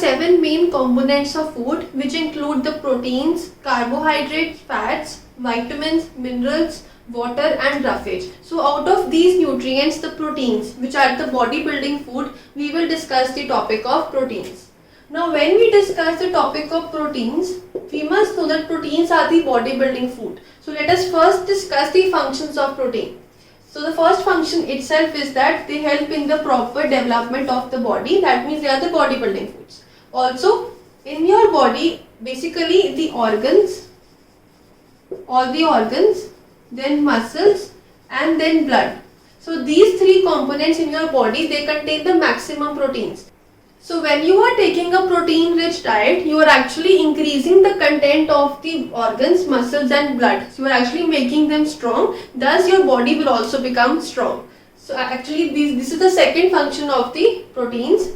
seven main components of food, which include the proteins, carbohydrates, fats, vitamins, minerals, water and roughage. So out of these nutrients, the proteins, which are the bodybuilding food, we will discuss the topic of proteins. Now when we discuss the topic of proteins, we must know that proteins are the bodybuilding food. So let us first discuss the functions of protein. So the first function itself is that they help in the proper development of the body. That means they are the bodybuilding foods. Also in your body, basically the organs, all the organs, then muscles and then blood. So these three components in your body, they contain the maximum proteins. So when you are taking a protein rich diet, you are actually increasing the content of the organs, muscles and blood. So you are actually making them strong. Thus your body will also become strong. So actually this is the second function of the proteins.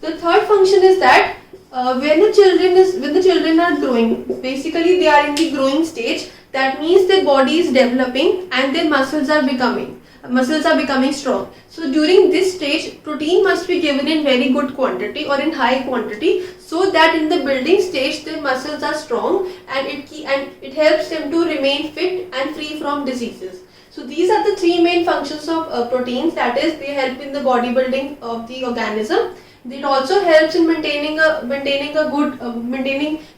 The third function is that when the children are growing, basically they are in the growing stage. That means their body is developing and their muscles are becoming strong. So during this stage, protein must be given in very good quantity or in high quantity, so that in the building stage their muscles are strong and it helps them to remain fit and free from diseases. So these are the three main functions of proteins. That is, they help in the bodybuilding of the organism. It also helps in maintaining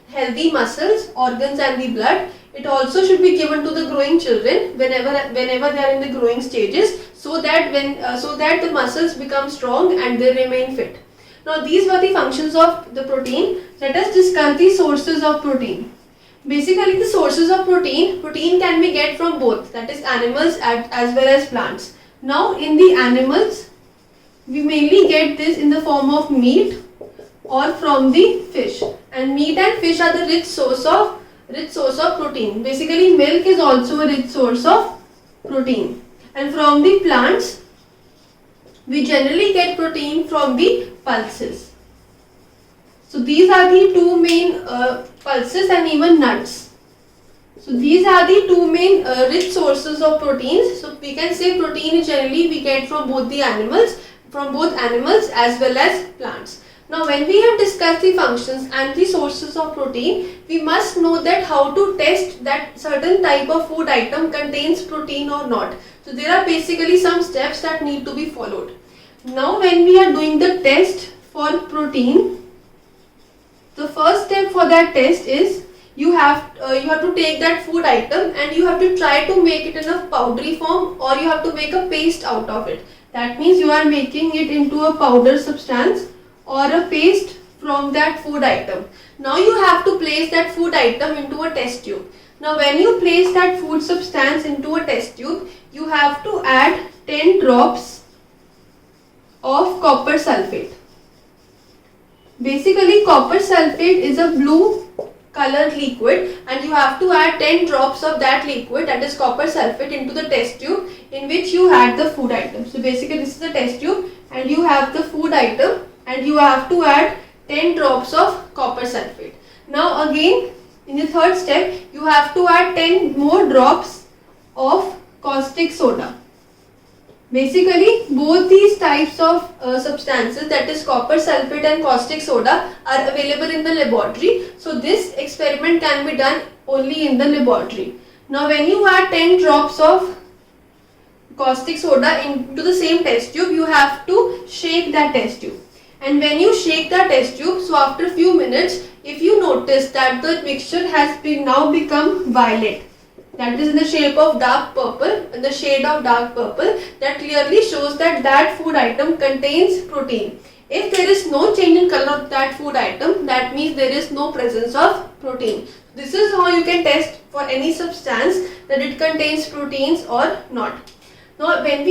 healthy muscles, organs and the blood. It also should be given to the growing children whenever they are in the growing stages, so that the muscles become strong and they remain fit. Now these were the functions of the protein. Let us discuss the sources of protein. Basically, the sources of protein can be get from both, that is animals as well as plants. Now in the animals, we mainly get this in the form of meat or from the fish, and meat and fish are the rich source of protein. Basically, milk is also a rich source of protein. And from the plants, we generally get protein from the pulses. So these are the two main pulses and even nuts. So these are the two main rich sources of proteins. So we can say protein generally we get from both animals as well as plants. Now when we have discussed the functions and the sources of protein, we must know that how to test that certain type of food item contains protein or not. So there are basically some steps that need to be followed. Now when we are doing the test for protein, the first step for that test is you have to take that food item and you have to try to make it in a powdery form, or you have to make a paste out of it. That means you are making it into a powder substance or a paste from that food item. Now you have to place that food item into a test tube. Now when you place that food substance into a test tube, you have to add 10 drops of copper sulfate. Basically, copper sulfate is a blue colored liquid, and you have to add 10 drops of that liquid, that is copper sulfate, into the test tube in which you had the food item. So basically this is the test tube and you have the food item and you have to add 10 drops of copper sulfate. Now again, in the third step, you have to add 10 more drops of caustic soda. Basically, both these types of substances, that is copper sulfate and caustic soda, are available in the laboratory. So this experiment can be done only in the laboratory. Now when you add 10 drops of caustic soda into the same test tube, you have to shake that test tube. And when you shake the test tube, so after a few minutes, if you notice that the mixture has now become violet, that is in the shape of dark purple, in the shade of dark purple, that clearly shows that that food item contains protein. If there is no change in color of that food item, that means there is no presence of protein. This is how you can test for any substance that it contains proteins or not. Now when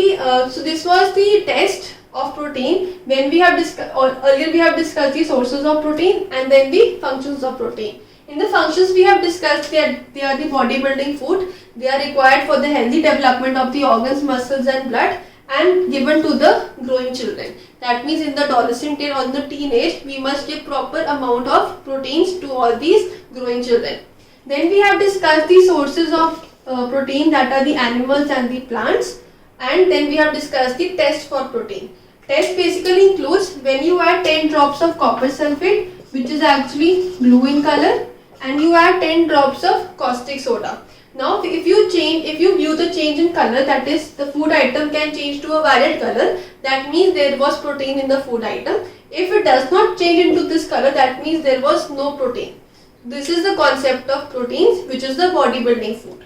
so this was the test of protein. When we have earlier we have discussed the sources of protein and then the functions of protein. In the functions we have discussed that they are the bodybuilding food. They are required for the healthy development of the organs, muscles and blood, and given to the growing children. That means in the adolescent or in the teenage, we must give proper amount of proteins to all these growing children. Then we have discussed the sources of protein, that are the animals and the plants, and then we have discussed the test for protein. Test basically includes when you add 10 drops of copper sulfate which is actually blue in color, and you add 10 drops of caustic soda. Now if you view the change in color, that is the food item can change to a violet color, that means there was protein in the food item. If it does not change into this color, that means there was no protein. This is the concept of proteins, which is the bodybuilding food.